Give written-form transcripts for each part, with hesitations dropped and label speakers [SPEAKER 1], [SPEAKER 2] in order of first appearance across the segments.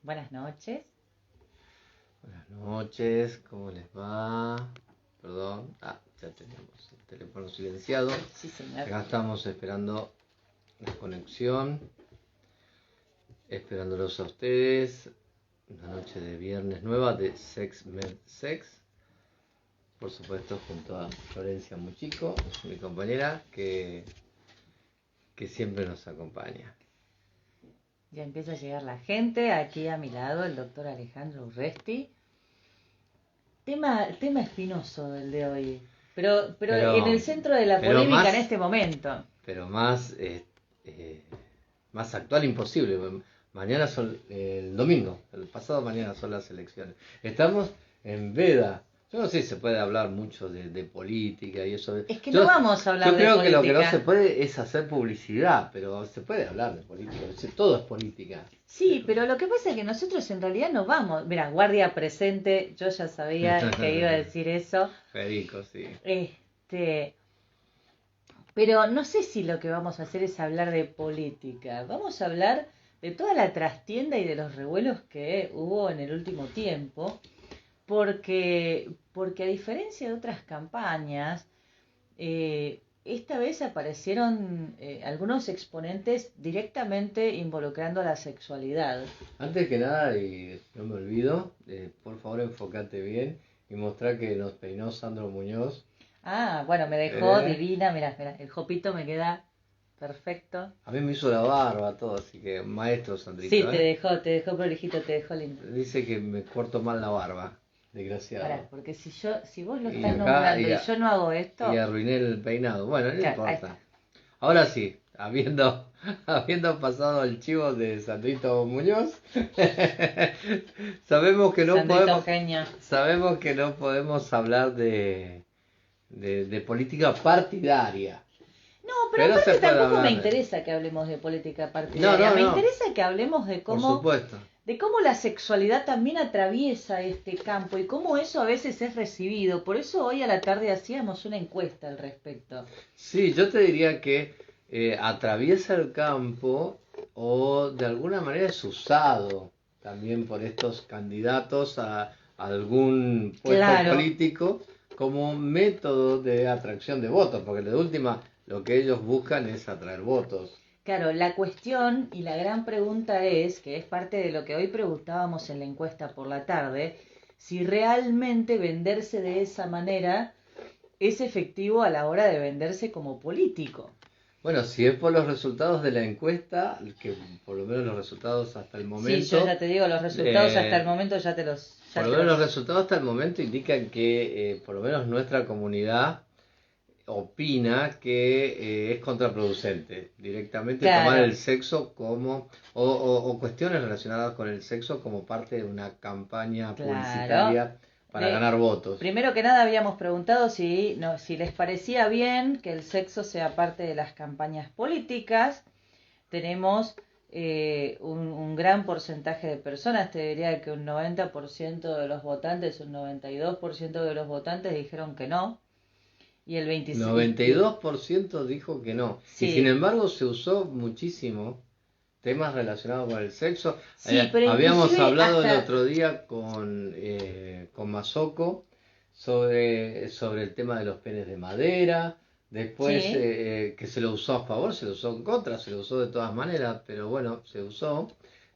[SPEAKER 1] Buenas noches.
[SPEAKER 2] Buenas noches, ¿cómo les va? Perdón, ya teníamos el teléfono silenciado.
[SPEAKER 1] Sí, señor.
[SPEAKER 2] Acá estamos esperando la conexión, esperándolos a ustedes. Una noche de viernes nueva de Sex Med Sex. Por supuesto, junto a Florencia Muchico, mi compañera, que siempre nos acompaña.
[SPEAKER 1] Ya empieza a llegar la gente. Aquí a mi lado el doctor Alejandro Urresti. Tema espinoso el de hoy. Pero en el centro de la polémica en este momento.
[SPEAKER 2] Pero más actual imposible. Mañana son el domingo, el pasado mañana son las elecciones. Estamos en veda. Yo no sé si se puede hablar mucho de política y eso.
[SPEAKER 1] Es que no vamos a hablar de política.
[SPEAKER 2] Yo creo que lo que no se puede es hacer publicidad, pero se puede hablar de política. Todo es política.
[SPEAKER 1] Sí, pero lo que pasa es que nosotros en realidad no vamos. Mira, guardia presente, yo ya sabía que iba a decir eso.
[SPEAKER 2] Federico, sí.
[SPEAKER 1] Pero no sé si lo que vamos a hacer es hablar de política. Vamos a hablar de toda la trastienda y de los revuelos que hubo en el último tiempo. Porque a diferencia de otras campañas, esta vez aparecieron algunos exponentes directamente involucrando a la sexualidad.
[SPEAKER 2] Antes que nada, y no me olvido, por favor enfócate bien y mostrar que nos peinó Sandro Muñoz.
[SPEAKER 1] Bueno, me dejó divina, mira, el jopito me queda perfecto.
[SPEAKER 2] A mí me hizo la barba, todo, así que maestro Sandrito.
[SPEAKER 1] Sí, te dejó prolijito, te dejó lindo.
[SPEAKER 2] Dice que me corto mal la barba, desgraciado.
[SPEAKER 1] Pará, porque si vos lo estás nombrando y yo no hago esto...
[SPEAKER 2] Y arruiné el peinado, bueno, no importa. Ahora sí, habiendo pasado el chivo de Sandrito Muñoz, sabemos que no podemos hablar de política partidaria.
[SPEAKER 1] No, pero aparte tampoco me interesa que hablemos de política partidaria. Me interesa que hablemos de cómo,
[SPEAKER 2] por supuesto,
[SPEAKER 1] de cómo la sexualidad también atraviesa este campo y cómo eso a veces es recibido. Por eso hoy a la tarde hacíamos una encuesta al respecto.
[SPEAKER 2] Sí, yo te diría que atraviesa el campo o de alguna manera es usado también por estos candidatos a algún puesto político como método de atracción de votos, porque de última lo que ellos buscan es atraer votos.
[SPEAKER 1] Claro, la cuestión y la gran pregunta es, que es parte de lo que hoy preguntábamos en la encuesta por la tarde, si realmente venderse de esa manera es efectivo a la hora de venderse como político.
[SPEAKER 2] Bueno, si es por los resultados de la encuesta, que por lo menos los resultados hasta el momento...
[SPEAKER 1] Sí, yo ya te digo, los resultados hasta el momento ya te los...
[SPEAKER 2] Por lo menos los resultados hasta el momento indican que por lo menos nuestra comunidad opina que es contraproducente directamente tomar el sexo como o cuestiones relacionadas con el sexo como parte de una campaña publicitaria para ganar votos.
[SPEAKER 1] Primero que nada habíamos preguntado si les parecía bien que el sexo sea parte de las campañas políticas. Tenemos un gran porcentaje de personas, te diría que un 90% de los votantes, un 92% de los votantes dijeron que no. Y el
[SPEAKER 2] 92% dijo que no. Sí. Y sin embargo se usó muchísimo temas relacionados con el sexo.
[SPEAKER 1] Sí, pero
[SPEAKER 2] habíamos hablado el otro día con Masoko sobre el tema de los penes de madera. Después que se lo usó a favor, se lo usó en contra, se lo usó de todas maneras, pero bueno, se usó.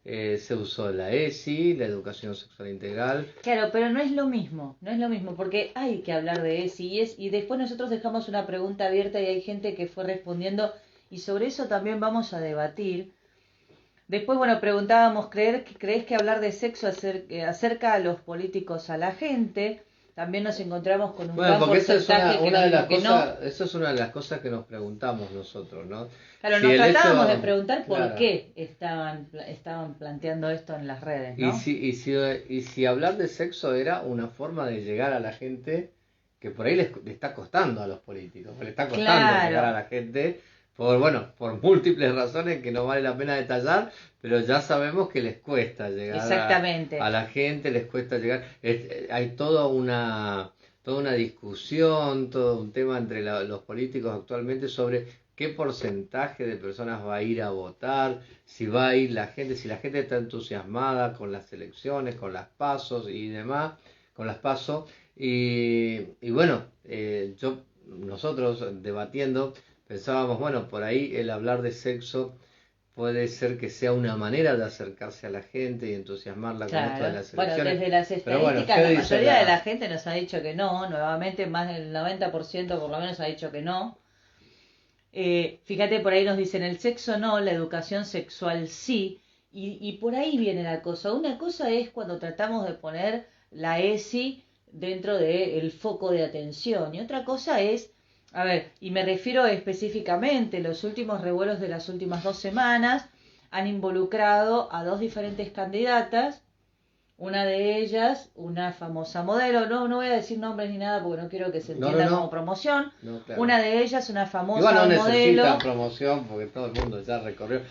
[SPEAKER 2] Se usó la ESI, la educación sexual integral.
[SPEAKER 1] Claro, pero no es lo mismo, porque hay que hablar de ESI y después nosotros dejamos una pregunta abierta y hay gente que fue respondiendo y sobre eso también vamos a debatir. Después, bueno, preguntábamos, ¿crees que hablar de sexo acerca a los políticos a la gente? También nos encontramos con un gran porcentaje que no.
[SPEAKER 2] Eso es una de las cosas que nos preguntamos nosotros, ¿no?
[SPEAKER 1] Claro, nos tratábamos de preguntar por qué estaban planteando esto en las redes, ¿no?
[SPEAKER 2] Y si hablar de sexo era una forma de llegar a la gente que por ahí le está costando a los políticos, le está costando llegar a la gente por múltiples razones que no vale la pena detallar, pero ya sabemos que les cuesta llegar a la gente, les cuesta llegar. Hay toda una discusión, todo un tema entre los políticos actualmente sobre qué porcentaje de personas va a ir a votar, si va a ir la gente, si la gente está entusiasmada con las elecciones, con las pasos y demás, con las pasos. Y bueno, nosotros debatiendo pensábamos, bueno, por ahí el hablar de sexo puede ser que sea una manera de acercarse a la gente y entusiasmarla con esto de las elecciones.
[SPEAKER 1] Bueno, desde las estadísticas, la mayoría de la gente nos ha dicho que no, nuevamente más del 90% por lo menos ha dicho que no. Fíjate, por ahí nos dicen el sexo no, la educación sexual sí, y por ahí viene la cosa. Una cosa es cuando tratamos de poner la ESI dentro del foco de atención, y otra cosa es, a ver, y me refiero específicamente, los últimos revuelos de las últimas 2 semanas han involucrado a 2 diferentes candidatas. Una de ellas, una famosa modelo, no voy a decir nombres ni nada porque no quiero que se entienda como promoción.
[SPEAKER 2] Claro.
[SPEAKER 1] Una de ellas, una famosa
[SPEAKER 2] Igual no
[SPEAKER 1] modelo.
[SPEAKER 2] Necesita promoción porque todo el mundo ya recorrió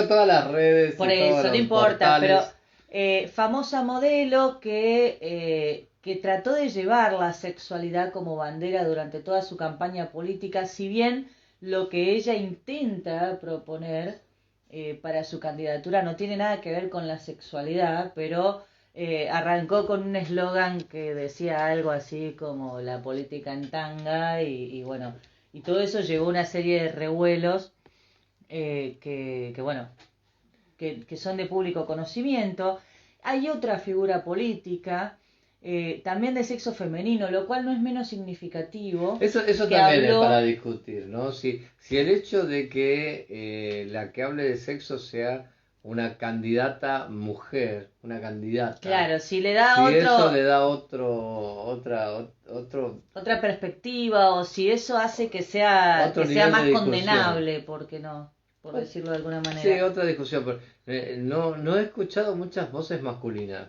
[SPEAKER 2] todas las redes.
[SPEAKER 1] Por
[SPEAKER 2] y
[SPEAKER 1] eso,
[SPEAKER 2] todos
[SPEAKER 1] no
[SPEAKER 2] los
[SPEAKER 1] importa,
[SPEAKER 2] portales.
[SPEAKER 1] pero famosa modelo que trató de llevar la sexualidad como bandera durante toda su campaña política, si bien lo que ella intenta proponer para su candidatura no tiene nada que ver con la sexualidad, pero arrancó con un eslogan que decía algo así como la política en tanga y bueno, y todo eso llevó a una serie de revuelos que bueno, que son de público conocimiento. Hay otra figura política, también de sexo femenino, lo cual no es menos significativo.
[SPEAKER 2] Eso también es para discutir, ¿no? Si el hecho de que la que hable de sexo sea una candidata mujer, una candidata.
[SPEAKER 1] Claro, si le da
[SPEAKER 2] eso le da
[SPEAKER 1] otra perspectiva, o si eso hace que sea más condenable, porque no, por decirlo de alguna manera.
[SPEAKER 2] Sí, otra discusión, pero no he escuchado muchas voces masculinas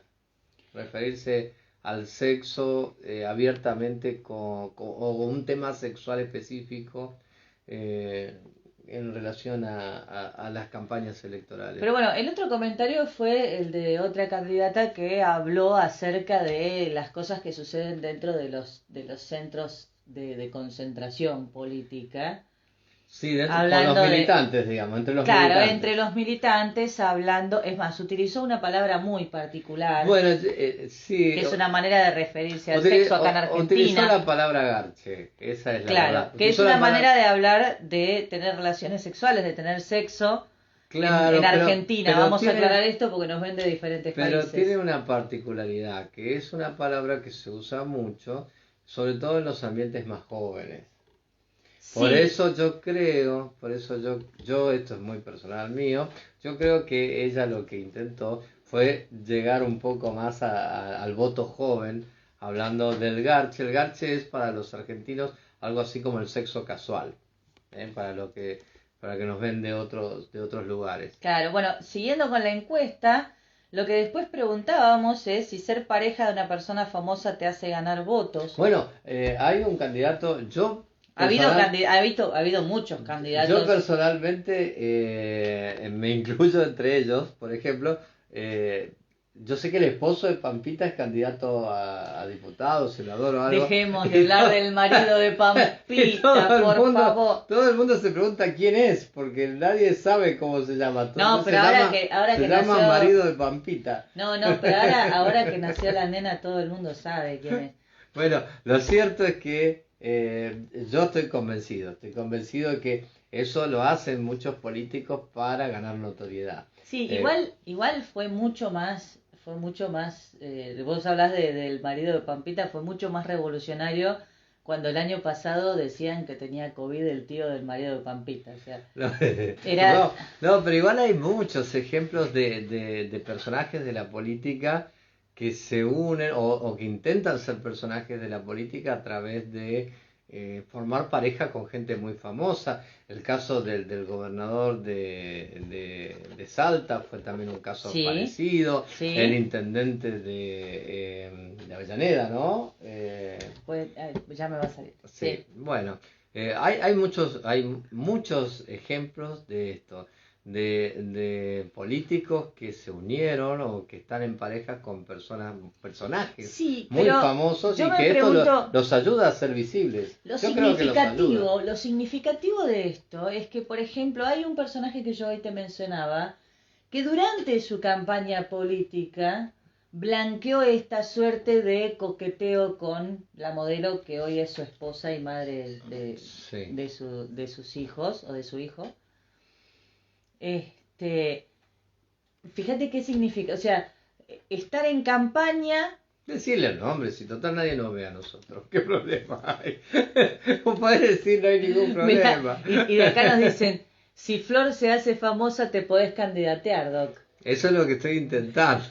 [SPEAKER 2] referirse al sexo abiertamente o un tema sexual específico en relación a las campañas electorales.
[SPEAKER 1] Pero bueno, el otro comentario fue el de otra candidata que habló acerca de las cosas que suceden dentro de los centros de concentración política.
[SPEAKER 2] Sí, con los militantes, digamos, entre los militantes.
[SPEAKER 1] Claro, entre los militantes hablando, es más, utilizó una palabra muy particular.
[SPEAKER 2] Bueno, sí.
[SPEAKER 1] Que es una manera de referirse al sexo acá en Argentina.
[SPEAKER 2] Utilizó la palabra garche, esa es la verdad.
[SPEAKER 1] Claro, que es una manera de hablar de tener relaciones sexuales, de tener sexo en Argentina. Pero vamos a aclarar esto porque nos ven de diferentes países.
[SPEAKER 2] Pero tiene una particularidad, que es una palabra que se usa mucho, sobre todo en los ambientes más jóvenes. Por eso yo creo, yo esto es muy personal mío, yo creo que ella lo que intentó fue llegar un poco más al voto joven, hablando del garche. El garche es para los argentinos algo así como el sexo casual, para que nos ven de otros lugares.
[SPEAKER 1] Claro, bueno, siguiendo con la encuesta, lo que después preguntábamos es si ser pareja de una persona famosa te hace ganar votos.
[SPEAKER 2] Bueno, hay un candidato,
[SPEAKER 1] ha habido muchos candidatos.
[SPEAKER 2] Yo personalmente me incluyo entre ellos, por ejemplo, yo sé que el esposo de Pampita es candidato a diputado, senador o algo.
[SPEAKER 1] Dejemos de hablar del marido de Pampita, por favor.
[SPEAKER 2] Todo el mundo se pregunta quién es, porque nadie sabe cómo se llama.
[SPEAKER 1] No, pero ahora que
[SPEAKER 2] nació... marido de Pampita.
[SPEAKER 1] No, pero ahora que nació la nena todo el mundo sabe quién es.
[SPEAKER 2] Bueno, lo cierto es que yo estoy convencido de que eso lo hacen muchos políticos para ganar notoriedad.
[SPEAKER 1] Sí, igual fue mucho más, vos hablás del marido de Pampita, fue mucho más revolucionario cuando el año pasado decían que tenía COVID el tío del marido de Pampita. O sea,
[SPEAKER 2] no, pero igual hay muchos ejemplos de personajes de la política que se unen o que intentan ser personajes de la política a través de formar pareja con gente muy famosa. El caso del gobernador de Salta fue también un caso parecido. Sí. El intendente de Avellaneda, ¿no?
[SPEAKER 1] Pues ya me va a salir.
[SPEAKER 2] Sí. Bueno, hay muchos ejemplos de esto. de políticos que se unieron o que están en pareja con personajes
[SPEAKER 1] sí,
[SPEAKER 2] muy famosos y que esto los ayuda a ser visibles.
[SPEAKER 1] Lo
[SPEAKER 2] Yo creo que los ayuda.
[SPEAKER 1] lo significativo de esto es que, por ejemplo, hay un personaje que yo hoy te mencionaba que durante su campaña política blanqueó esta suerte de coqueteo con la modelo que hoy es su esposa y madre
[SPEAKER 2] Sí.
[SPEAKER 1] de sus hijos o de su hijo. Fíjate qué significa, o sea, estar en campaña.
[SPEAKER 2] Decirle el nombre, si total nadie nos ve a nosotros, ¿qué problema hay? Vos podés decir, no hay ningún problema.
[SPEAKER 1] Mirá, y de acá nos dicen, si Flor se hace famosa te podés candidatear, Doc.
[SPEAKER 2] Eso es lo que estoy intentando.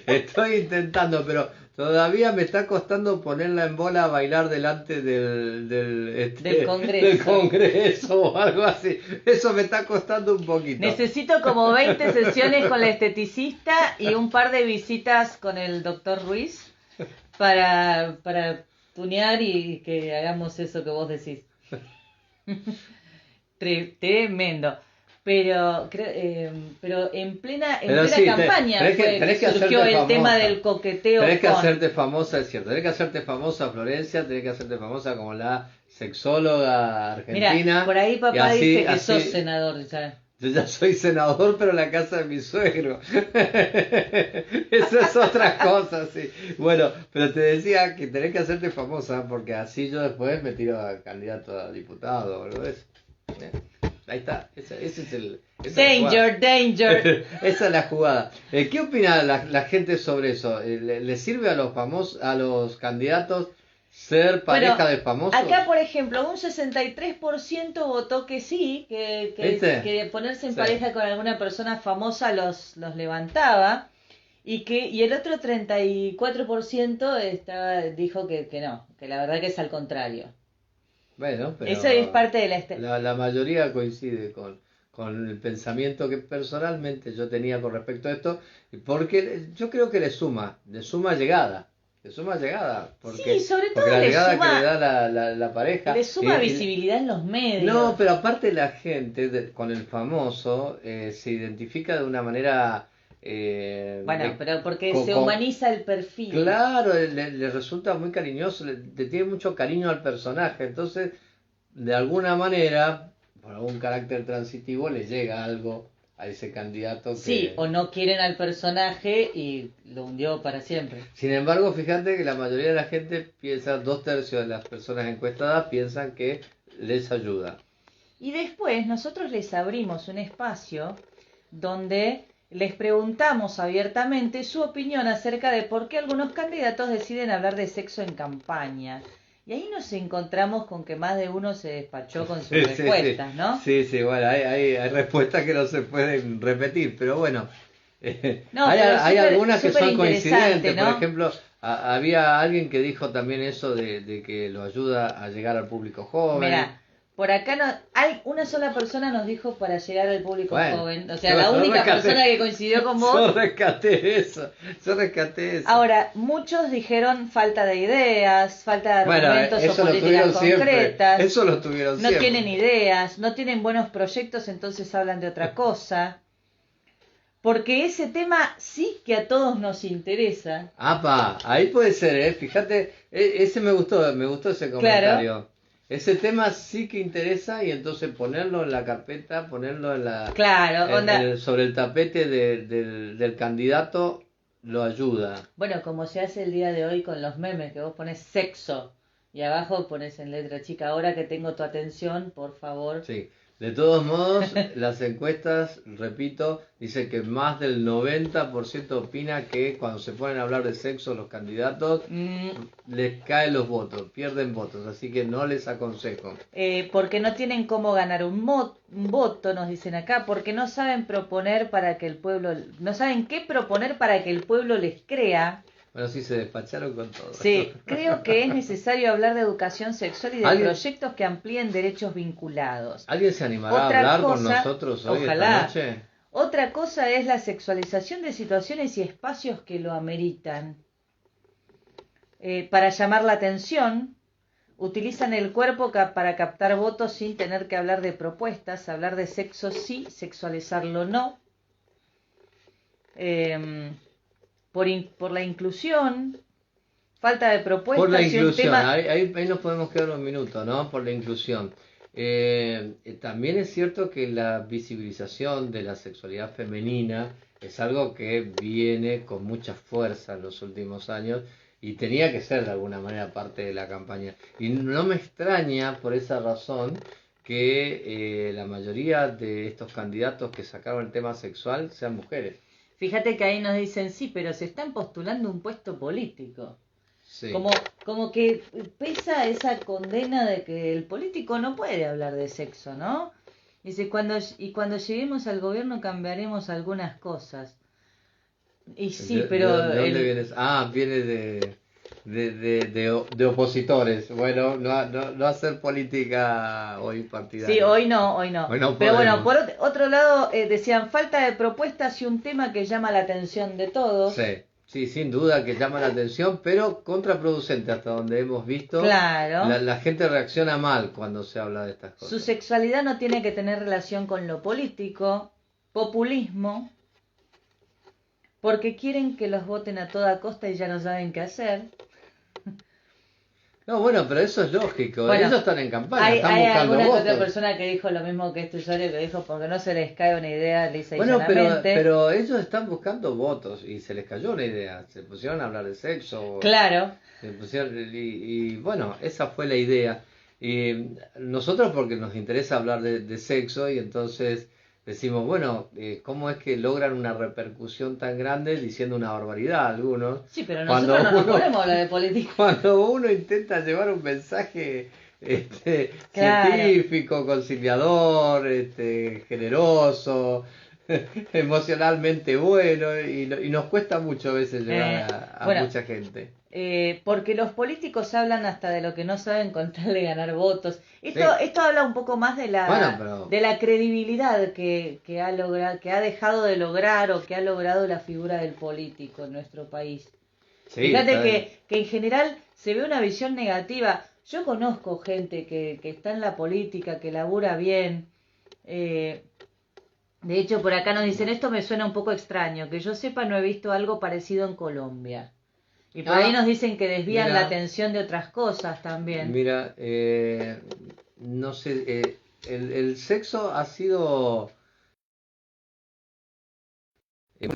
[SPEAKER 2] Estoy intentando, pero todavía me está costando ponerla en bola a bailar delante del Congreso o algo así. Eso me está costando un poquito.
[SPEAKER 1] Necesito como 20 sesiones con la esteticista y un par de visitas con el doctor Ruiz para tunear y que hagamos eso que vos decís. Tremendo. Pero en plena campaña surgió el tema del coqueteo.
[SPEAKER 2] Tenés que hacerte famosa, es cierto. Tenés que hacerte famosa, Florencia. Tenés que hacerte famosa como la sexóloga argentina.
[SPEAKER 1] Mira, por ahí papá dice que sos senador. ¿Sabes?
[SPEAKER 2] Yo ya soy senador, pero en la casa de mi suegro. Eso es otra cosa, sí. Bueno, pero te decía que tenés que hacerte famosa porque así yo después me tiro a candidato a diputado o algo de eso. Ahí está, ese es el...
[SPEAKER 1] Danger.
[SPEAKER 2] Esa es la jugada. ¿Qué opina la gente sobre eso? ¿Le sirve a los a los candidatos ser pareja de famosos?
[SPEAKER 1] Acá, por ejemplo, un 63% votó que sí, que ponerse en pareja con alguna persona famosa los levantaba, y el otro 34% dijo que no, que la verdad que es al contrario.
[SPEAKER 2] Bueno, pero
[SPEAKER 1] eso es parte de
[SPEAKER 2] la mayoría coincide con el pensamiento que personalmente yo tenía con respecto a esto, porque yo creo que le suma llegada. Porque,
[SPEAKER 1] sí, sobre todo
[SPEAKER 2] porque la llegada
[SPEAKER 1] suma,
[SPEAKER 2] que le da la pareja.
[SPEAKER 1] Le suma visibilidad en los medios.
[SPEAKER 2] No, pero aparte la gente con el famoso se identifica de una manera...
[SPEAKER 1] pero porque se humaniza el perfil.
[SPEAKER 2] Claro, le resulta muy cariñoso, le tiene mucho cariño al personaje, entonces de alguna manera, por algún carácter transitivo, le llega algo a ese candidato que...
[SPEAKER 1] Sí, o no quieren al personaje y lo hundió para siempre.
[SPEAKER 2] Sin embargo, fíjate que la mayoría de la gente piensa, 2/3 de las personas encuestadas piensan que les ayuda.
[SPEAKER 1] Y después nosotros les abrimos un espacio donde les preguntamos abiertamente su opinión acerca de por qué algunos candidatos deciden hablar de sexo en campaña. Y ahí nos encontramos con que más de uno se despachó con sus respuestas, ¿no?
[SPEAKER 2] Sí, bueno, hay respuestas que no se pueden repetir, pero bueno, hay algunas que son coincidentes, ¿no? Por ejemplo, había alguien que dijo también eso de que lo ayuda a llegar al público joven.
[SPEAKER 1] Mirá, por acá hay una sola persona nos dijo para llegar al público joven, o sea, la única persona que coincidió con vos.
[SPEAKER 2] Yo rescaté eso.
[SPEAKER 1] Ahora, muchos dijeron falta de ideas, falta de argumentos o políticas concretas.
[SPEAKER 2] Eso lo tuvieron siempre.
[SPEAKER 1] No tienen ideas, no tienen buenos proyectos, entonces hablan de otra cosa. Porque ese tema sí que a todos nos interesa.
[SPEAKER 2] Ahí puede ser, fíjate, ese me gustó ese comentario. Claro. Ese tema sí que interesa y entonces ponerlo en la carpeta, ponerlo en la sobre el tapete del candidato lo ayuda.
[SPEAKER 1] Bueno, como se hace el día de hoy con los memes, que vos pones sexo y abajo pones en letra chica, ahora que tengo tu atención, por favor.
[SPEAKER 2] Sí. De todos modos, las encuestas, repito, dicen que más del 90% opina que cuando se ponen a hablar de sexo los candidatos, les caen los votos, pierden votos, así que no les aconsejo.
[SPEAKER 1] Porque no tienen cómo ganar un voto, nos dicen acá, porque no saben proponer para que el pueblo, no saben qué proponer para que el pueblo les crea.
[SPEAKER 2] Bueno, sí, se despacharon con todo.
[SPEAKER 1] Sí, creo que es necesario hablar de educación sexual y de proyectos que amplíen derechos vinculados.
[SPEAKER 2] ¿Alguien se animará a hablar con nosotros hoy, esta noche?
[SPEAKER 1] Otra cosa es la sexualización de situaciones y espacios que lo ameritan. Para llamar la atención, Utilizan el cuerpo para captar votos sin tener que hablar de propuestas, hablar de sexo sí, sexualizarlo no. Por la inclusión, falta de propuestas.
[SPEAKER 2] Por la inclusión,
[SPEAKER 1] tema...
[SPEAKER 2] ahí nos podemos quedar un minuto, ¿no? Por la inclusión. También es cierto que la visibilización de la sexualidad femenina es algo que viene con mucha fuerza en los últimos años y tenía que ser de alguna manera parte de la campaña. Y no me extraña por esa razón que la mayoría de estos candidatos que sacaron el tema sexual sean mujeres.
[SPEAKER 1] Fíjate que ahí nos dicen, sí, pero se están postulando un puesto político. Sí. Como que pesa esa condena de que el político no puede hablar de sexo, ¿no? Dice, cuando lleguemos al gobierno cambiaremos algunas cosas. Y sí, pero...
[SPEAKER 2] ¿De dónde vienes? Ah, viene de opositores. Bueno, no hacer política hoy partidaria.
[SPEAKER 1] Sí, hoy no. Pero bueno, por otro lado, decían, falta de propuestas y un tema que llama la atención de todos.
[SPEAKER 2] Sí, sin duda que llama la atención, pero contraproducente hasta donde hemos visto.
[SPEAKER 1] Claro.
[SPEAKER 2] La gente reacciona mal cuando se habla de estas cosas.
[SPEAKER 1] Su sexualidad no tiene que tener relación con lo político, populismo, porque quieren que los voten a toda costa y ya no saben qué hacer.
[SPEAKER 2] No, bueno, pero eso es lógico.
[SPEAKER 1] Bueno,
[SPEAKER 2] ellos están en campaña, están
[SPEAKER 1] hay
[SPEAKER 2] buscando
[SPEAKER 1] alguna
[SPEAKER 2] votos.
[SPEAKER 1] otra persona que dijo lo mismo que este usuario que dijo porque no se les cae una idea lisa y
[SPEAKER 2] bueno,
[SPEAKER 1] llanamente.
[SPEAKER 2] pero ellos están buscando votos y se les cayó una idea. Se pusieron a hablar de sexo.
[SPEAKER 1] Claro.
[SPEAKER 2] Se pusieron, y bueno, esa fue la idea. Y nosotros porque nos interesa hablar de sexo y entonces decimos, bueno, ¿cómo es que logran una repercusión tan grande diciendo una barbaridad algunos?
[SPEAKER 1] Sí, pero nosotros no nos ponemos a hablar de política.
[SPEAKER 2] Cuando uno intenta llevar un mensaje
[SPEAKER 1] claro.
[SPEAKER 2] científico, conciliador, generoso, emocionalmente bueno, y nos cuesta mucho a veces llegar a mucha gente.
[SPEAKER 1] Porque los políticos hablan hasta de lo que no saben con tal de ganar votos. Esto habla un poco más de la credibilidad que ha dejado de lograr o que ha logrado la figura del político en nuestro país. Sí, fíjate que en general se ve una visión negativa. Yo conozco gente que está en la política, que labura bien. De hecho, por acá nos dicen, esto me suena un poco extraño. Que yo sepa, no he visto algo parecido en Colombia. Y por ahí nos dicen que desvían la atención de otras cosas también.
[SPEAKER 2] Mira, no sé, el sexo ha sido en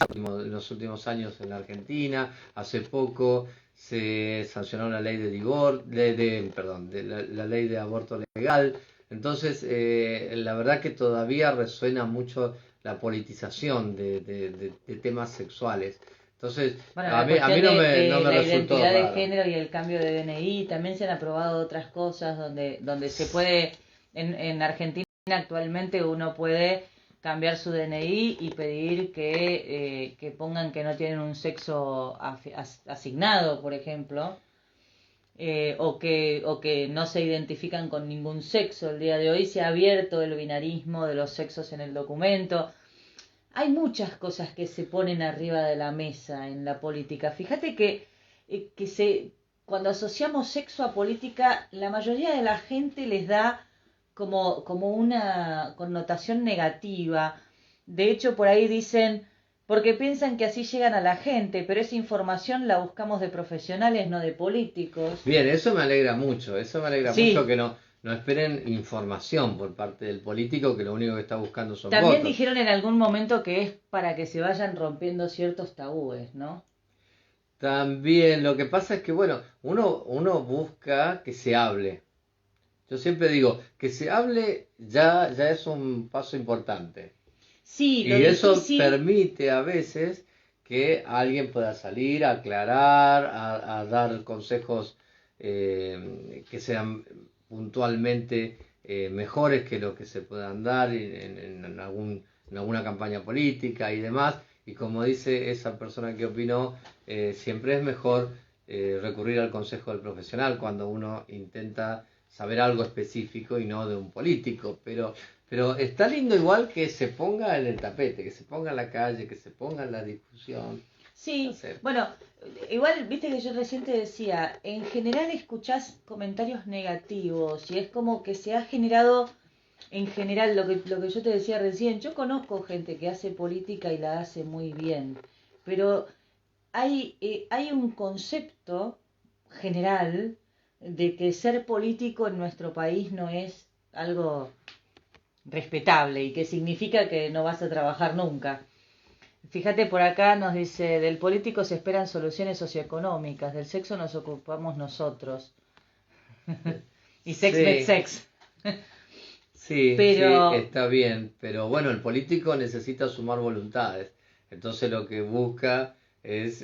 [SPEAKER 2] los últimos años en la Argentina. Hace poco se sancionó la ley de divorcio, la ley de aborto legal. Entonces, la verdad que todavía resuena mucho la politización de temas sexuales. Entonces,
[SPEAKER 1] bueno,
[SPEAKER 2] a mí no me
[SPEAKER 1] la
[SPEAKER 2] resultó
[SPEAKER 1] identidad
[SPEAKER 2] raro.
[SPEAKER 1] de género y el cambio de DNI, también se han aprobado otras cosas donde se puede, en Argentina actualmente uno puede cambiar su DNI y pedir que pongan que no tienen un sexo asignado, por ejemplo, o que no se identifican con ningún sexo. El día de hoy se ha abierto el binarismo de los sexos en el documento. Hay muchas cosas que se ponen arriba de la mesa en la política. Fíjate que cuando asociamos sexo a política, la mayoría de la gente les da como una connotación negativa. De hecho, por ahí dicen, porque piensan que así llegan a la gente, pero esa información la buscamos de profesionales, no de políticos.
[SPEAKER 2] Bien, eso me alegra mucho. Mucho que no esperen información por parte del político, que lo único que está buscando son
[SPEAKER 1] También
[SPEAKER 2] votos.
[SPEAKER 1] dijeron en algún momento que es para que se vayan rompiendo ciertos tabúes, ¿no?
[SPEAKER 2] También, lo que pasa es que, bueno, uno busca que se hable. Yo siempre digo, que se hable ya es un paso importante.
[SPEAKER 1] Sí,
[SPEAKER 2] y eso permite a veces que alguien pueda salir a aclarar, a dar consejos que sean puntualmente mejores que lo que se puedan dar en alguna campaña política y demás. Y como dice esa persona que opinó, siempre es mejor recurrir al consejo del profesional cuando uno intenta saber algo específico y no de un político. Pero está lindo igual que se ponga en el tapete, que se ponga en la calle, que se ponga en la discusión.
[SPEAKER 1] Sí,
[SPEAKER 2] No sé.
[SPEAKER 1] bueno, igual, viste que yo recién te decía, en general escuchás comentarios negativos y es como que se ha generado, en general, lo que yo te decía recién, yo conozco gente que hace política y la hace muy bien, pero hay un concepto general de que ser político en nuestro país no es algo respetable y que significa que no vas a trabajar nunca. Fíjate, por acá nos dice, del político se esperan soluciones socioeconómicas, del sexo nos ocupamos nosotros. Y sex met
[SPEAKER 2] Sí,
[SPEAKER 1] sex.
[SPEAKER 2] sí, sí,
[SPEAKER 1] Pero,
[SPEAKER 2] está bien, pero bueno, el político necesita sumar voluntades, entonces lo que busca es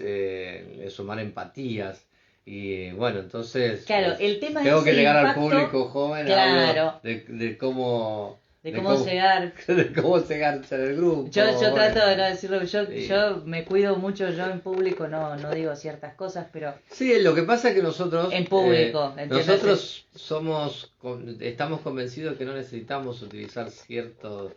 [SPEAKER 2] sumar empatías y bueno, entonces
[SPEAKER 1] claro, el
[SPEAKER 2] si
[SPEAKER 1] tema
[SPEAKER 2] tengo
[SPEAKER 1] es
[SPEAKER 2] que
[SPEAKER 1] el
[SPEAKER 2] llegar al
[SPEAKER 1] impacto,
[SPEAKER 2] público joven, hablo
[SPEAKER 1] claro,
[SPEAKER 2] de cómo,
[SPEAKER 1] de
[SPEAKER 2] de
[SPEAKER 1] cómo
[SPEAKER 2] cómo,
[SPEAKER 1] llegar.
[SPEAKER 2] de cómo se garcha el
[SPEAKER 1] Yo
[SPEAKER 2] grupo,
[SPEAKER 1] trato de
[SPEAKER 2] bueno,
[SPEAKER 1] no decirlo,
[SPEAKER 2] sí.
[SPEAKER 1] yo me cuido mucho, yo en público no digo ciertas cosas, pero
[SPEAKER 2] Sí, lo que pasa es que nosotros,
[SPEAKER 1] en público, entiéndase.
[SPEAKER 2] nosotros estamos convencidos que no necesitamos utilizar ciertos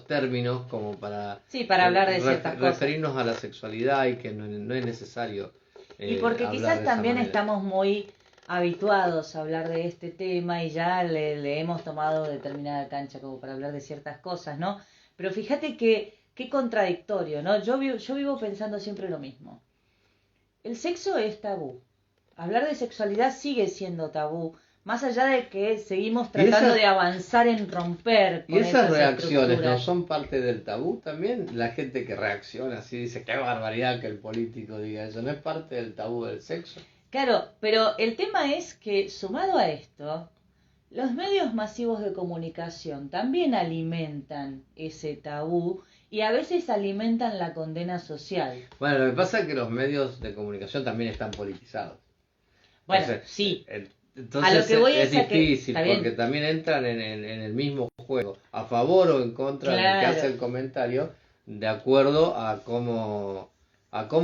[SPEAKER 2] términos como para
[SPEAKER 1] Sí, para hablar de ciertas cosas.
[SPEAKER 2] referirnos a la sexualidad y que no es necesario
[SPEAKER 1] Y porque
[SPEAKER 2] hablar
[SPEAKER 1] quizás
[SPEAKER 2] de esa
[SPEAKER 1] también
[SPEAKER 2] manera.
[SPEAKER 1] estamos muy habituados a hablar de este tema y ya le hemos tomado determinada cancha como para hablar de ciertas cosas, ¿no? Pero fíjate que qué contradictorio, ¿no? Yo vivo pensando siempre lo mismo. El sexo es tabú. Hablar de sexualidad sigue siendo tabú, más allá de que seguimos
[SPEAKER 2] Y
[SPEAKER 1] tratando
[SPEAKER 2] esas,
[SPEAKER 1] de avanzar en romper
[SPEAKER 2] y
[SPEAKER 1] con
[SPEAKER 2] esas
[SPEAKER 1] esas
[SPEAKER 2] reacciones no
[SPEAKER 1] estructuras.
[SPEAKER 2] son parte del tabú también. La gente que reacciona así dice, qué barbaridad que el político diga eso, no es parte del tabú del sexo.
[SPEAKER 1] Claro, pero el tema es que sumado a esto, los medios masivos de comunicación también alimentan ese tabú y a veces alimentan la condena social.
[SPEAKER 2] Bueno, lo que pasa es que los medios de comunicación también están politizados.
[SPEAKER 1] Bueno,
[SPEAKER 2] Entonces,
[SPEAKER 1] sí, a lo
[SPEAKER 2] entonces
[SPEAKER 1] que voy
[SPEAKER 2] es
[SPEAKER 1] es a que,
[SPEAKER 2] difícil
[SPEAKER 1] está
[SPEAKER 2] porque
[SPEAKER 1] bien,
[SPEAKER 2] también entran en el mismo juego, a favor o en contra del que hace
[SPEAKER 1] claro,
[SPEAKER 2] el comentario, de acuerdo a cómo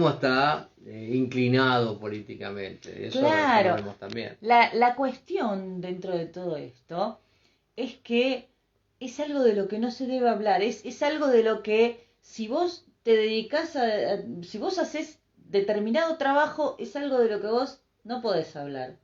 [SPEAKER 2] está inclinado políticamente. Eso lo
[SPEAKER 1] claro.
[SPEAKER 2] vemos también.
[SPEAKER 1] La cuestión dentro de todo esto es que es algo de lo que no se debe hablar, es algo de lo que si vos te dedicás si vos haces determinado trabajo, es algo de lo que vos no podés hablar.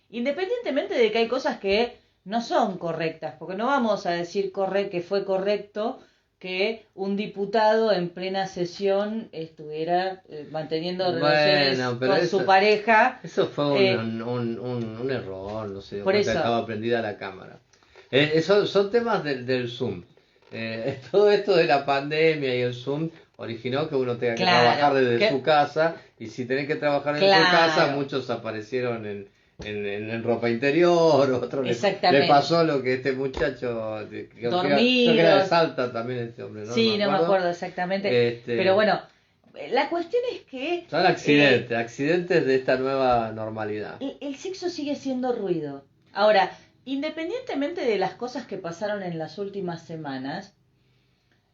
[SPEAKER 1] Independientemente de que hay cosas que no son correctas, porque no vamos a decir que fue correcto que un diputado en plena sesión estuviera manteniendo relaciones
[SPEAKER 2] Bueno, pero
[SPEAKER 1] con su pareja.
[SPEAKER 2] eso fue
[SPEAKER 1] eh,
[SPEAKER 2] un error, no se dio
[SPEAKER 1] por
[SPEAKER 2] cuenta que
[SPEAKER 1] eso,
[SPEAKER 2] estaba prendida la cámara. Son temas del Zoom. Todo esto de la pandemia y el Zoom originó que uno tenga que trabajar
[SPEAKER 1] claro,
[SPEAKER 2] desde su
[SPEAKER 1] que,
[SPEAKER 2] casa y si tenés que trabajar en tu casa,
[SPEAKER 1] claro,
[SPEAKER 2] muchos aparecieron en ropa interior, otro le
[SPEAKER 1] exactamente.
[SPEAKER 2] pasó lo que este muchacho, creo que era de
[SPEAKER 1] Dormidos,
[SPEAKER 2] Salta también este hombre, no me
[SPEAKER 1] sí, no me
[SPEAKER 2] acuerdo.
[SPEAKER 1] acuerdo exactamente, pero
[SPEAKER 2] Este,
[SPEAKER 1] bueno, la cuestión es que
[SPEAKER 2] son accidentes de esta nueva normalidad.
[SPEAKER 1] el sexo sigue siendo ruido. Ahora, independientemente de las cosas que pasaron en las últimas semanas,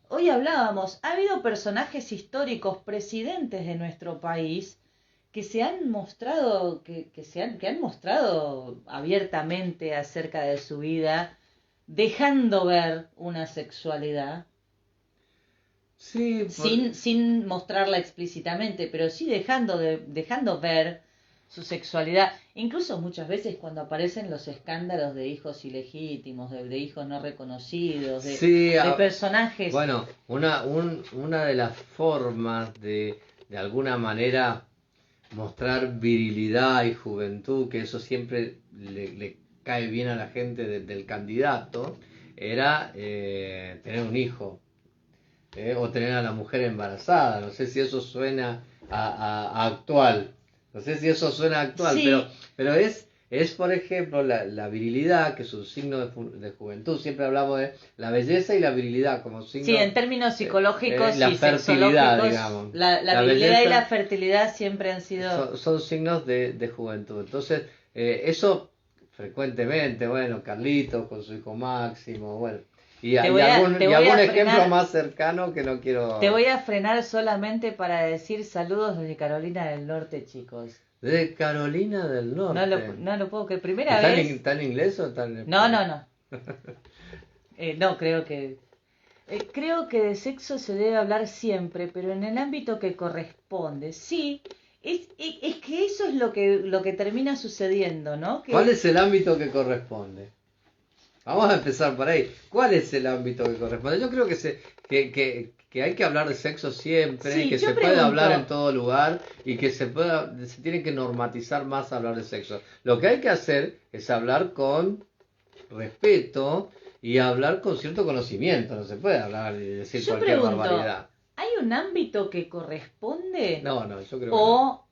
[SPEAKER 1] hoy hablábamos, ha habido personajes históricos, presidentes de nuestro país, que se han mostrado, que han mostrado abiertamente acerca de su vida, dejando ver una sexualidad,
[SPEAKER 2] Sí,
[SPEAKER 1] sin mostrarla explícitamente, pero sí dejando ver su sexualidad. Incluso muchas veces cuando aparecen los escándalos de hijos ilegítimos, de hijos no reconocidos,
[SPEAKER 2] sí,
[SPEAKER 1] de personajes.
[SPEAKER 2] bueno, una de las formas de alguna manera mostrar virilidad y juventud, que eso siempre le cae bien a la gente del candidato, era tener un hijo. O tener a la mujer embarazada. No sé si eso suena a actual. No sé si eso suena actual,
[SPEAKER 1] Sí,
[SPEAKER 2] pero es por ejemplo, la virilidad, que es un signo de juventud. Siempre hablamos de la belleza y la virilidad como
[SPEAKER 1] sí,
[SPEAKER 2] signo,
[SPEAKER 1] en términos psicológicos
[SPEAKER 2] la
[SPEAKER 1] y
[SPEAKER 2] fertilidad,
[SPEAKER 1] sexológicos,
[SPEAKER 2] digamos.
[SPEAKER 1] la
[SPEAKER 2] La
[SPEAKER 1] virilidad y la
[SPEAKER 2] belleza
[SPEAKER 1] fertilidad siempre han sido...
[SPEAKER 2] son signos de juventud. Entonces, eso frecuentemente, bueno, Carlitos con su hijo Máximo, bueno,
[SPEAKER 1] Te
[SPEAKER 2] y
[SPEAKER 1] voy
[SPEAKER 2] algún
[SPEAKER 1] a
[SPEAKER 2] ejemplo
[SPEAKER 1] frenar,
[SPEAKER 2] más cercano que no
[SPEAKER 1] te
[SPEAKER 2] quiero.
[SPEAKER 1] voy a frenar solamente para decir saludos desde Carolina del Norte, chicos.
[SPEAKER 2] De Carolina del Norte.
[SPEAKER 1] No lo puedo creer. Primera
[SPEAKER 2] ¿Está
[SPEAKER 1] vez.
[SPEAKER 2] está en inglés o está en
[SPEAKER 1] No,
[SPEAKER 2] español?
[SPEAKER 1] no, no. No, creo que. creo que de sexo se debe hablar siempre, pero en el ámbito que corresponde. Sí, es que eso es lo que termina sucediendo, ¿no?
[SPEAKER 2] ¿Cuál es el ámbito que corresponde? Vamos a empezar por ahí. ¿Cuál es el ámbito que corresponde? Yo creo que hay que hablar de sexo siempre,
[SPEAKER 1] Sí,
[SPEAKER 2] y que
[SPEAKER 1] yo
[SPEAKER 2] se puede hablar en
[SPEAKER 1] pregunto,
[SPEAKER 2] todo lugar y que se tiene que normatizar más hablar de sexo. Lo que hay que hacer es hablar con respeto y hablar con cierto conocimiento. No se puede hablar y decir
[SPEAKER 1] yo
[SPEAKER 2] cualquier
[SPEAKER 1] pregunto,
[SPEAKER 2] barbaridad.
[SPEAKER 1] ¿hay un ámbito que corresponde?
[SPEAKER 2] No, no, yo creo que no.
[SPEAKER 1] ¿O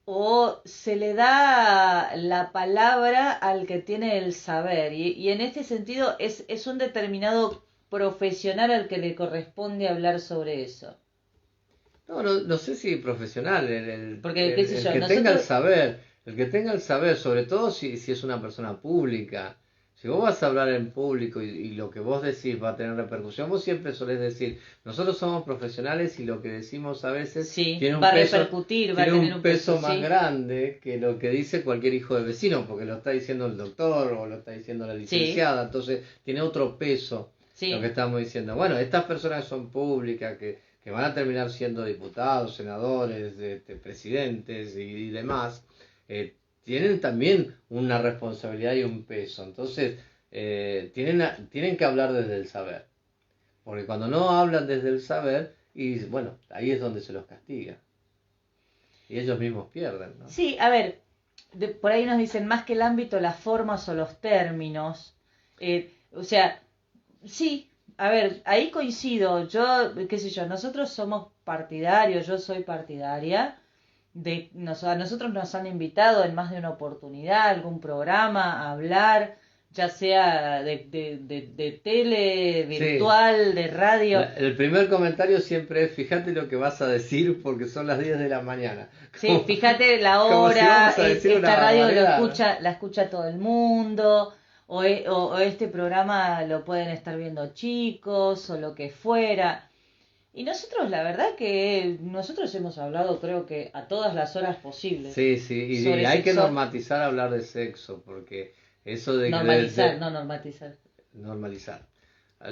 [SPEAKER 1] o se le da la palabra al que tiene el saber? Y en este sentido es un determinado profesional al que le corresponde hablar sobre eso.
[SPEAKER 2] No, no, no sé si profesional,
[SPEAKER 1] Porque, qué sé
[SPEAKER 2] el
[SPEAKER 1] yo,
[SPEAKER 2] que tenga el
[SPEAKER 1] nosotros,
[SPEAKER 2] saber, sobre todo si es una persona pública. Si vos vas a hablar en público y lo que vos decís va a tener repercusión, vos siempre solés decir, nosotros somos profesionales y lo que decimos a veces
[SPEAKER 1] sí, va a repercutir, va a
[SPEAKER 2] tiene
[SPEAKER 1] tener
[SPEAKER 2] un
[SPEAKER 1] un peso,
[SPEAKER 2] peso más
[SPEAKER 1] sí,
[SPEAKER 2] grande que lo que dice cualquier hijo de vecino, porque lo está diciendo el doctor o lo está diciendo la
[SPEAKER 1] sí,
[SPEAKER 2] licenciada, entonces tiene otro peso lo que
[SPEAKER 1] sí,
[SPEAKER 2] estamos diciendo. Bueno, estas personas son públicas, que van a terminar siendo diputados, senadores, presidentes y demás, tienen también una responsabilidad y un peso. Entonces, tienen que hablar desde el saber. Porque cuando no hablan desde el saber, y bueno, ahí es donde se los castiga. Y ellos mismos pierden, ¿no?
[SPEAKER 1] sí, a ver, por ahí nos dicen más que el ámbito, las formas o los términos. O sea, sí, a ver, ahí coincido. Yo, qué sé yo, nosotros somos partidarios, yo soy partidaria a nosotros nos han invitado en más de una oportunidad, algún programa, a hablar, ya sea de tele,
[SPEAKER 2] Sí,
[SPEAKER 1] virtual, de radio.
[SPEAKER 2] el primer comentario siempre es, fíjate lo que vas a decir porque son las 10 de la mañana.
[SPEAKER 1] Sí, fíjate la
[SPEAKER 2] Como si
[SPEAKER 1] hora,
[SPEAKER 2] vamos a decir una
[SPEAKER 1] esta radio
[SPEAKER 2] barbaridad.
[SPEAKER 1] la escucha todo el mundo, o este programa lo pueden estar viendo chicos, o lo que fuera. Y nosotros, la verdad que nosotros hemos hablado, creo que a todas las horas posibles
[SPEAKER 2] Sí, sí, y
[SPEAKER 1] sobre
[SPEAKER 2] hay que
[SPEAKER 1] sexo,
[SPEAKER 2] normatizar hablar de sexo, porque eso
[SPEAKER 1] normalizar, no normatizar.
[SPEAKER 2] normalizar.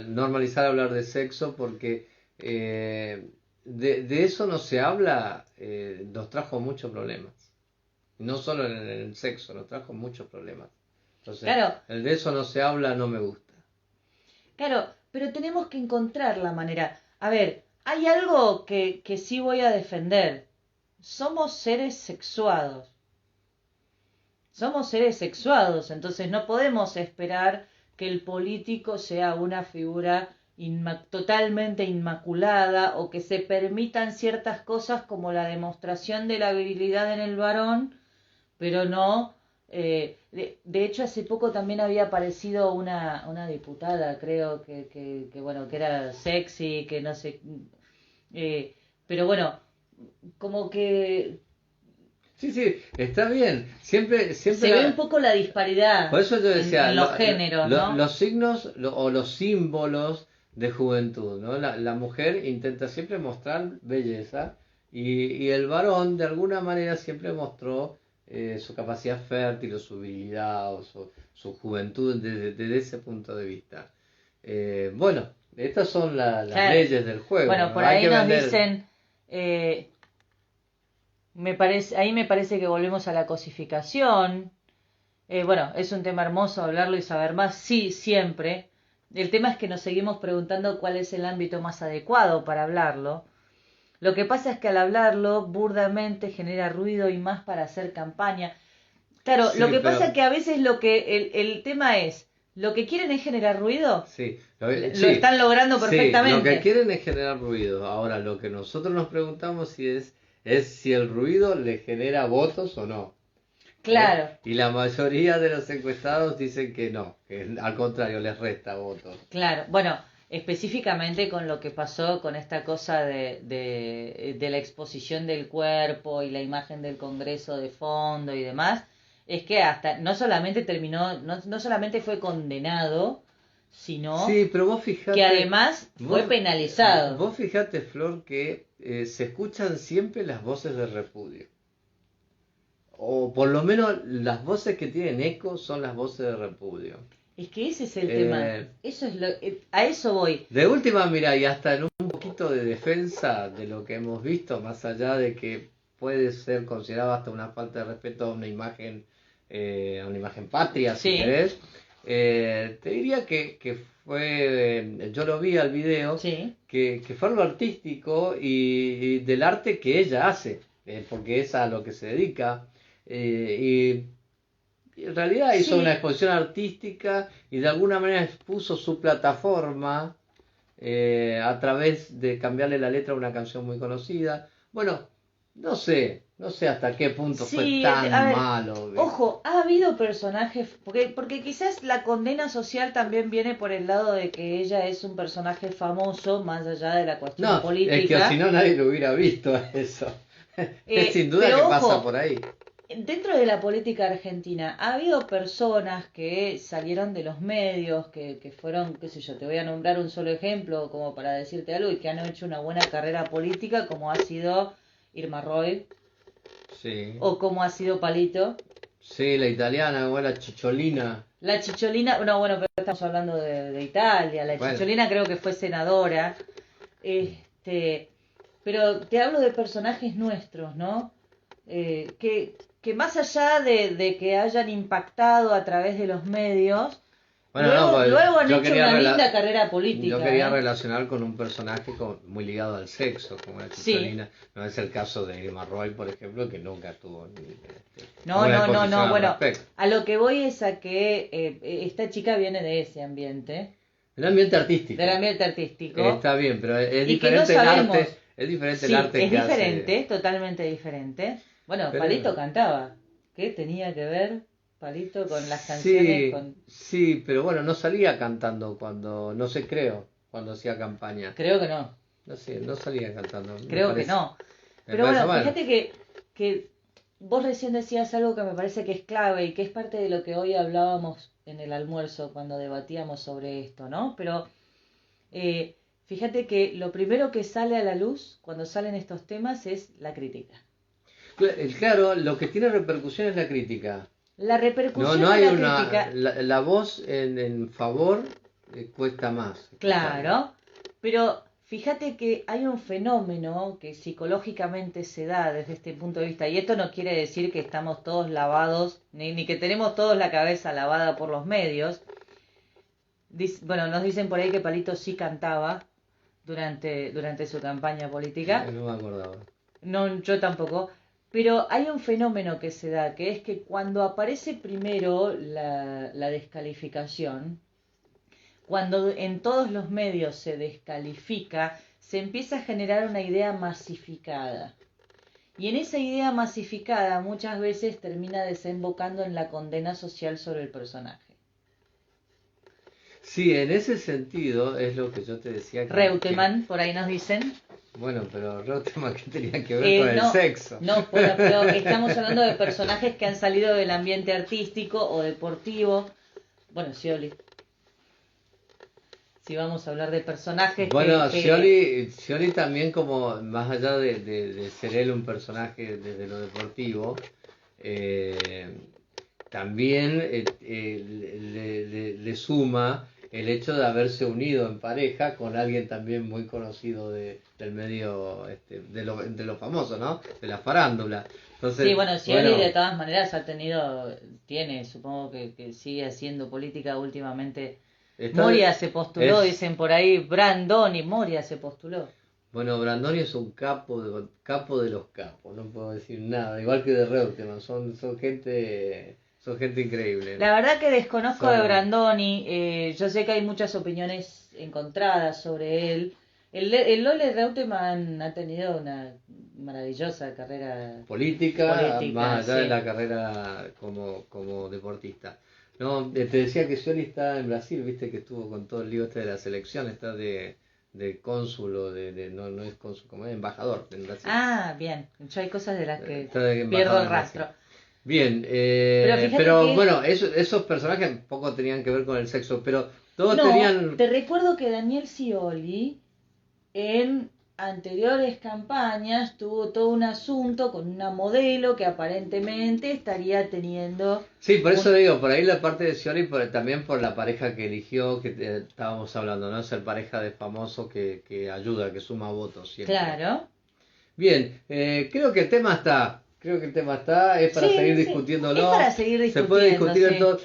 [SPEAKER 2] Normalizar hablar de sexo porque de eso no se habla, nos trajo muchos problemas. No solo en el sexo, nos trajo muchos problemas. Entonces,
[SPEAKER 1] Claro,
[SPEAKER 2] el de eso no se habla, no me gusta.
[SPEAKER 1] claro, pero tenemos que encontrar la manera. A ver, hay algo que sí voy a defender. Somos seres sexuados. Somos seres sexuados, entonces no podemos esperar que el político sea una figura totalmente inmaculada o que se permitan ciertas cosas como la demostración de la virilidad en el varón, pero no. De hecho, hace poco también había aparecido una diputada, creo bueno, que era sexy, que no sé. eh, pero bueno, como que
[SPEAKER 2] Sí, sí, está bien. Siempre
[SPEAKER 1] se ve un poco la disparidad
[SPEAKER 2] por eso yo decía,
[SPEAKER 1] en los géneros, ¿no?
[SPEAKER 2] los signos o los símbolos de juventud, ¿no? La mujer intenta siempre mostrar belleza y el varón de alguna manera siempre mostró su capacidad fértil o su virilidad o su juventud desde ese punto de vista. Bueno, estas son las
[SPEAKER 1] Claro.
[SPEAKER 2] leyes del juego,
[SPEAKER 1] Bueno,
[SPEAKER 2] ¿no?
[SPEAKER 1] por
[SPEAKER 2] Hay
[SPEAKER 1] ahí
[SPEAKER 2] que
[SPEAKER 1] nos
[SPEAKER 2] vender.
[SPEAKER 1] dicen, eh, ahí me parece que volvemos a la cosificación. Bueno, es un tema hermoso hablarlo y saber más, sí, siempre. El tema es que nos seguimos preguntando cuál es el ámbito más adecuado para hablarlo. Lo que pasa es que al hablarlo burdamente genera ruido y más para hacer campaña. Claro, lo
[SPEAKER 2] Sí,
[SPEAKER 1] que pasa es
[SPEAKER 2] pero
[SPEAKER 1] que a veces el tema es, lo que quieren es generar ruido,
[SPEAKER 2] sí,
[SPEAKER 1] lo
[SPEAKER 2] sí,
[SPEAKER 1] están logrando
[SPEAKER 2] sí, lo que
[SPEAKER 1] perfectamente.
[SPEAKER 2] quieren es generar ruido. Ahora, lo que nosotros nos preguntamos es si el ruido le genera votos o no. ¿Eh?
[SPEAKER 1] Claro,
[SPEAKER 2] Y la mayoría de los encuestados dicen que no, que al contrario les resta votos.
[SPEAKER 1] claro. Bueno, específicamente con lo que pasó con esta cosa de la exposición del cuerpo y la imagen del Congreso de fondo y demás, es que hasta no solamente terminó, no solamente fue condenado, sino
[SPEAKER 2] Sí, pero
[SPEAKER 1] que además fue
[SPEAKER 2] vos,
[SPEAKER 1] penalizado.
[SPEAKER 2] vos fijate, Flor, que se escuchan siempre las voces de repudio. O por lo menos las voces que tienen eco son las voces de repudio.
[SPEAKER 1] Es que ese es el tema. Eso es a eso voy.
[SPEAKER 2] De última, mira, y hasta en un poquito de defensa de lo que hemos visto, más allá de que puede ser considerado hasta una falta de respeto a a una imagen patria, si querés, te diría que fue, yo lo vi al video, que fue algo artístico y del arte que ella hace, porque es a lo que se dedica. Y en realidad hizo una exposición artística y de alguna manera expuso su plataforma a través de cambiarle la letra a una canción muy conocida. Bueno, no sé hasta qué punto fue tan malo.
[SPEAKER 1] Ojo, ha habido personajes, porque quizás la condena social también viene por el lado de que ella es un personaje famoso, más allá de la cuestión política.
[SPEAKER 2] Es que si no nadie lo hubiera visto eso. Es sin duda que pasa por ahí.
[SPEAKER 1] Dentro de la política argentina, ha habido personas que salieron de los medios, que fueron, qué sé yo, te voy a nombrar un solo ejemplo como para decirte algo, y que han hecho una buena carrera política, como ha sido Irma Roy, o como ha sido Palito.
[SPEAKER 2] Sí, la italiana, o la Chicholina.
[SPEAKER 1] La Chicholina, no, bueno, pero estamos hablando de Italia, la Chicholina creo que fue senadora, pero te hablo de personajes nuestros, ¿no? Que más allá de que hayan impactado a través de los medios, luego han hecho una linda carrera política.
[SPEAKER 2] Yo quería relacionar con un personaje muy ligado al sexo, como la Chicholina. No es el caso de Irma Roy, por ejemplo, que nunca tuvo
[SPEAKER 1] No, bueno, a lo que voy es a que esta chica viene de ese ambiente.
[SPEAKER 2] Del ambiente artístico. Está bien, pero es diferente el arte. Es diferente el arte
[SPEAKER 1] es diferente, totalmente diferente. Bueno, Palito cantaba. ¿Qué tenía que ver Palito con las canciones?
[SPEAKER 2] Sí, pero bueno, no salía cantando cuando hacía campaña.
[SPEAKER 1] Creo que no.
[SPEAKER 2] No sé, no salía cantando.
[SPEAKER 1] Creo que no. Pero bueno, fíjate que vos recién decías algo que me parece que es clave y que es parte de lo que hoy hablábamos en el almuerzo cuando debatíamos sobre esto, ¿no? Pero fíjate que lo primero que sale a la luz cuando salen estos temas es la crítica.
[SPEAKER 2] Claro, lo que tiene repercusión es la crítica.
[SPEAKER 1] La repercusión
[SPEAKER 2] no hay de la crítica. La voz en favor cuesta más.
[SPEAKER 1] Claro, pero fíjate que hay un fenómeno que psicológicamente se da desde este punto de vista, y esto no quiere decir que estamos todos lavados, ni que tenemos todos la cabeza lavada por los medios. Bueno, nos dicen por ahí que Palito sí cantaba durante su campaña política.
[SPEAKER 2] No me acordaba.
[SPEAKER 1] No, yo tampoco. Pero hay un fenómeno que se da, que es que cuando aparece primero la descalificación, cuando en todos los medios se descalifica, se empieza a generar una idea masificada. Y en esa idea masificada muchas veces termina desembocando en la condena social sobre el personaje.
[SPEAKER 2] Sí, en ese sentido es lo que yo te decía.
[SPEAKER 1] Reutemann, por ahí nos dicen.
[SPEAKER 2] Bueno, pero Reutemann, ¿qué tenía que ver con el sexo?
[SPEAKER 1] No, pero estamos hablando de personajes que han salido del ambiente artístico o deportivo. Bueno, Scioli. Si vamos a hablar de personajes
[SPEAKER 2] Scioli también, como más allá de ser él un personaje desde lo deportivo, también le suma el hecho de haberse unido en pareja con alguien también muy conocido del medio, de lo famoso, ¿no? De la farándula. Entonces,
[SPEAKER 1] sí, bueno, Scioli de todas maneras supongo que sigue haciendo política últimamente. Moria se postuló, dicen por ahí, Brandoni, Moria se postuló.
[SPEAKER 2] Bueno, Brandoni es un capo de los capos, no puedo decir nada, igual que de Reutemann, son gente increíble.
[SPEAKER 1] La verdad que desconozco de Brandoni, yo sé que hay muchas opiniones encontradas sobre él. El Lole Reutemann ha tenido una maravillosa carrera
[SPEAKER 2] política más allá de la carrera como deportista. No, te decía que Scioli está en Brasil, viste que estuvo con todo el lío de la selección, está de cónsul o no es cónsul, como es embajador en Brasil.
[SPEAKER 1] Ah, bien, yo hay cosas de las que pierdo el rastro.
[SPEAKER 2] Bien, pero bueno, esos personajes poco tenían que ver con el sexo, pero todos tenían...
[SPEAKER 1] Te recuerdo que Daniel Scioli en anteriores campañas tuvo todo un asunto con una modelo que aparentemente estaría teniendo...
[SPEAKER 2] Sí, por eso digo, por ahí la parte de Scioli, también por la pareja que eligió, que estábamos hablando, ¿no? Ser pareja de famoso que ayuda, que suma votos siempre.
[SPEAKER 1] Claro.
[SPEAKER 2] Bien, creo que el tema está. Creo que el tema está, es para seguir discutiéndolo.
[SPEAKER 1] Es para seguir discutiendo.
[SPEAKER 2] Se puede discutir en todo.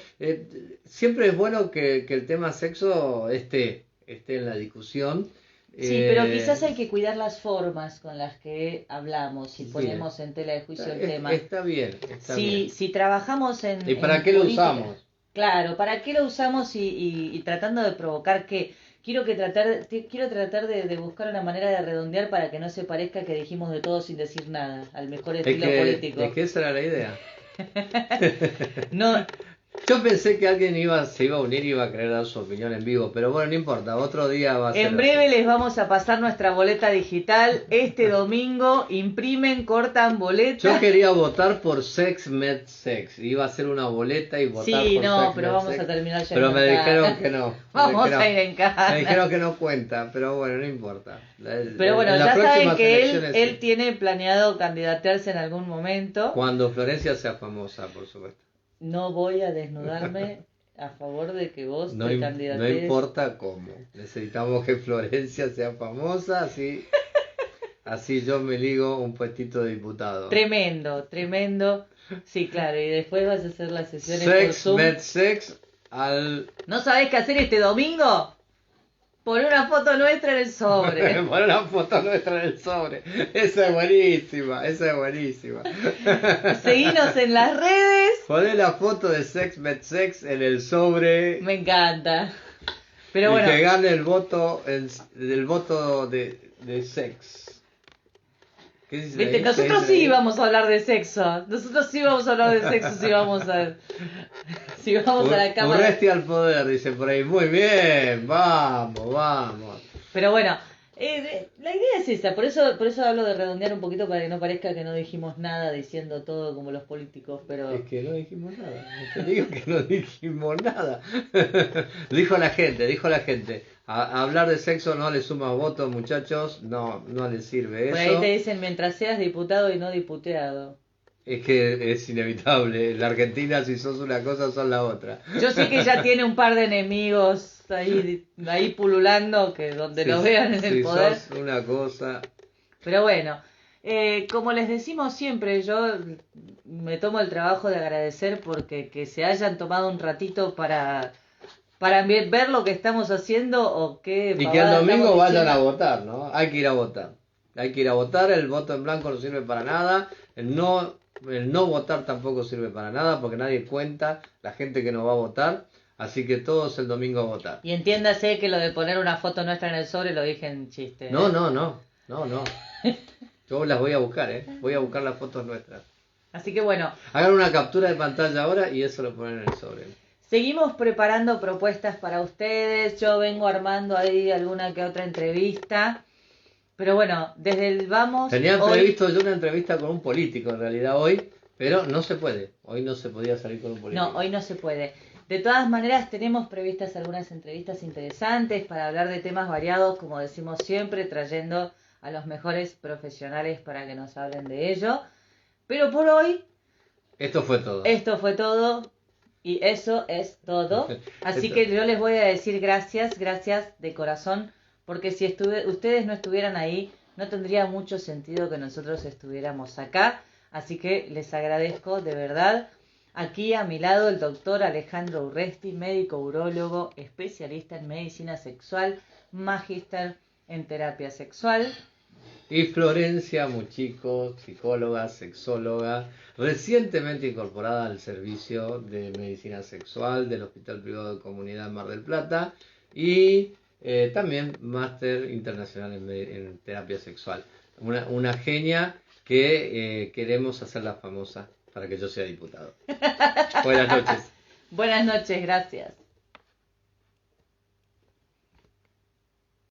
[SPEAKER 2] Siempre es bueno que el tema sexo esté en la discusión.
[SPEAKER 1] Sí, pero quizás hay que cuidar las formas con las que hablamos y ponemos en tela de juicio el tema.
[SPEAKER 2] Está bien.
[SPEAKER 1] Si trabajamos en...
[SPEAKER 2] ¿Y para qué
[SPEAKER 1] política,
[SPEAKER 2] lo usamos?
[SPEAKER 1] Claro, ¿para qué lo usamos y tratando de provocar qué? Quiero tratar de buscar una manera de redondear para que no se parezca que dijimos de todo sin decir nada, al mejor estilo político.
[SPEAKER 2] Es que esa era la idea.
[SPEAKER 1] No.
[SPEAKER 2] Yo pensé que alguien se iba a unir y iba a querer dar su opinión en vivo, pero bueno, no importa, otro día va a ser.
[SPEAKER 1] En breve les vamos a pasar nuestra boleta digital. Este domingo imprimen, cortan boleta.
[SPEAKER 2] Yo quería votar por Sex Med Sex. Iba a hacer una boleta y votar por Sex
[SPEAKER 1] pero vamos
[SPEAKER 2] Sex,
[SPEAKER 1] a terminar ya.
[SPEAKER 2] Pero me dijeron que no.
[SPEAKER 1] Vamos a ir en casa.
[SPEAKER 2] Me dijeron que no cuenta, pero bueno, no importa.
[SPEAKER 1] Pero bueno, ya saben que él tiene planeado candidatearse en algún momento.
[SPEAKER 2] Cuando Florencia sea famosa, por supuesto.
[SPEAKER 1] No voy a desnudarme a favor de que vos te candidates.
[SPEAKER 2] No importa cómo. Necesitamos que Florencia sea famosa, así yo me ligo un puestito de diputado.
[SPEAKER 1] Tremendo. Sí, claro, y después vas a hacer las sesiones por Zoom.
[SPEAKER 2] Sex al...
[SPEAKER 1] ¿No sabés qué hacer este domingo? Poner una foto nuestra en el sobre.
[SPEAKER 2] Poner una foto nuestra en el sobre. Esa es buenísima.
[SPEAKER 1] Seguinos en las redes.
[SPEAKER 2] Poner la foto de Sex Med Sex en el sobre.
[SPEAKER 1] Me encanta. Pero bueno.
[SPEAKER 2] Que gane el voto de sex. ¿Qué dice?
[SPEAKER 1] ¿Viste? Nosotros sí vamos a hablar de sexo. Si vamos a la cámara.
[SPEAKER 2] Urresti al poder, dice por ahí. Muy bien, vamos.
[SPEAKER 1] Pero bueno, la idea es esa. Por eso hablo de redondear un poquito para que no parezca que no dijimos nada diciendo todo como los políticos. Pero
[SPEAKER 2] es que no dijimos nada. Te digo que no dijimos nada. Dijo la gente. A hablar de sexo no le suma votos, muchachos. No les sirve eso.
[SPEAKER 1] Por ahí te dicen mientras seas diputado y no diputeado.
[SPEAKER 2] Es que es inevitable. En la Argentina, si sos una cosa, sos la otra.
[SPEAKER 1] Yo sé que ya tiene un par de enemigos ahí pululando, que donde lo vean en el poder.
[SPEAKER 2] Sos una cosa.
[SPEAKER 1] Pero bueno, como les decimos siempre, yo me tomo el trabajo de agradecer porque que se hayan tomado un ratito para ver lo que estamos haciendo o qué.
[SPEAKER 2] Y que el domingo vayan a votar, ¿no? Hay que ir a votar. El voto en blanco no sirve para nada. El no votar tampoco sirve para nada porque nadie cuenta la gente que no va a votar. Así que todos el domingo a votar.
[SPEAKER 1] Y entiéndase que lo de poner una foto nuestra en el sobre lo dije en chiste.
[SPEAKER 2] No. Yo las voy a buscar, Voy a buscar las fotos nuestras.
[SPEAKER 1] Así que bueno.
[SPEAKER 2] Hagan una captura de pantalla ahora y eso lo ponen en el sobre.
[SPEAKER 1] Seguimos preparando propuestas para ustedes. Yo vengo armando ahí alguna que otra entrevista. Pero bueno, desde el vamos...
[SPEAKER 2] Tenía previsto yo una entrevista con un político en realidad hoy, pero no se puede. Hoy no se podía salir con un político.
[SPEAKER 1] No, hoy no se puede. De todas maneras, tenemos previstas algunas entrevistas interesantes para hablar de temas variados, como decimos siempre, trayendo a los mejores profesionales para que nos hablen de ello. Pero por hoy...
[SPEAKER 2] Esto fue todo.
[SPEAKER 1] Y eso es todo. Así que yo les voy a decir gracias de corazón, porque si ustedes no estuvieran ahí, no tendría mucho sentido que nosotros estuviéramos acá. Así que les agradezco de verdad. Aquí a mi lado el doctor Alejandro Urresti, médico urólogo, especialista en medicina sexual, magíster en terapia sexual.
[SPEAKER 2] Y Florencia Muchico, psicóloga, sexóloga, recientemente incorporada al servicio de medicina sexual del Hospital Privado de Comunidad Mar del Plata y también máster internacional en terapia sexual. Una genia que queremos hacerla famosa para que yo sea diputado. Buenas noches.
[SPEAKER 1] Buenas noches, gracias.